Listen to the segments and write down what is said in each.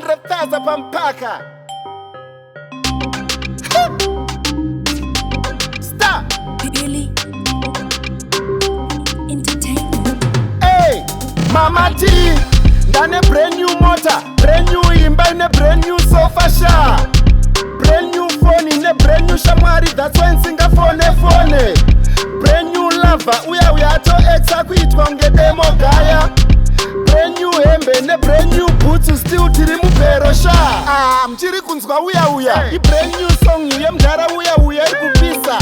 100,000 pampaka. Stop. Billy Entertainment. Hey, Mama T, ndane brand new motor, brand new imba ine brand new sofa sha, brand new phone ine brand new shamwari, that's why nsinga phone. Brand new lover, uya ato exa kuitwa ngedemo gaya. Brand new hembe ne brand new boots, still tiri mupero sha. Mchiri kunzwa uya I brand new song iye mdara uya kupisa.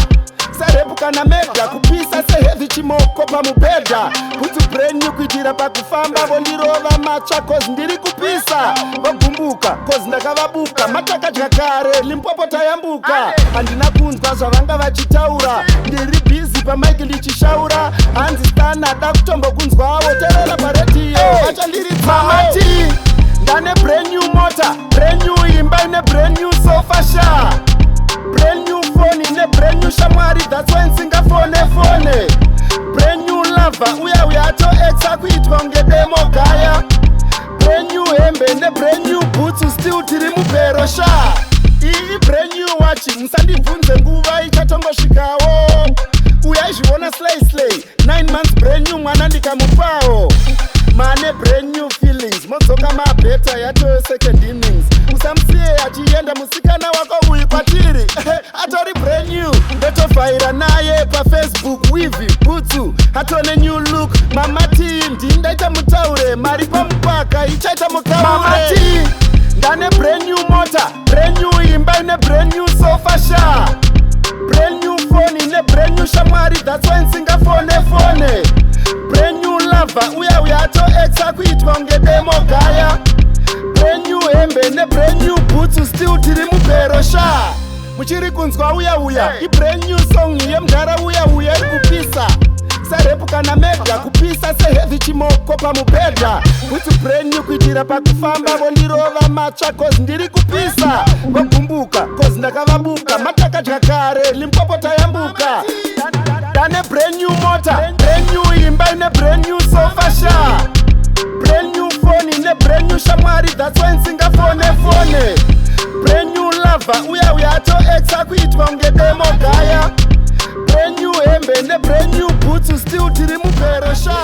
Sarebuka na meda kupisa se heavy chimoko pa mubeda. Kutu brand new kuitira pa kufamba bondirova macha cause ndiri kupisa. Vagumbuka cause ndakavabuka mataka jakare Limpopo tayambuka. Andina kunzwa zvavanga vachitaura. Ndiri busy pa mic ndichishaura. Hanzi standard akutombo kunzwawo terera pa radio. Acha ndiri Mama T, ndane brand new motor, brand new imba ine brand new sofa sha, brand new phone ine brand new shamwari, that's why nsinga phone. Brand new lover, uya ato exa kuitwa ngedemo gaya. Brand new hembe ne brand new boots, still tiri mupero sha. Iyi brand new watch, msandibvunze nguva ichatongosvikawo. Uya izviona slay 9 months brand new mwana ndikamupawo. Mane brand new feelings, modzoka mabeta yato second innings. Usamsiye achienda musikana wako uyu kwatiri. Atori brand new, ndotofhaira naye pa Facebook wivi butsu. Atone new look, Mama T ndindaita mutaure. Mari pamupaka ichaita mukaure. Mama T, ndane brand new motor, brand new imba ine brand new sofa sha, brand new phone ine brand new shamwari, that's why nsinga phone. Brand new lover, uya ato exa kuitwa ngedemo gaya. Brand new hembe ne brand new boots, still tiri mupero sha. Muchiri kunzwa uya I brand new song iye mdara uya kupisa. Sarebuka na meda kupisa se heavy chimoko pa mubeda. Kutu brand new kuitira pa kufamba bondirova macha cause ndiri kupisa. Vagumbuka cause ndakavabuka mataka jakare Limpopo tayambuka. Dane brand new motor, brand new imba ine brand new sofa sha, brand new phone ine brand new shamwari, that's why nsinga phone. Brand new lover, uya ato exa kuitwa ngedemo gaya. Brand new hembe ne brand new boots, still tiri mupero sha.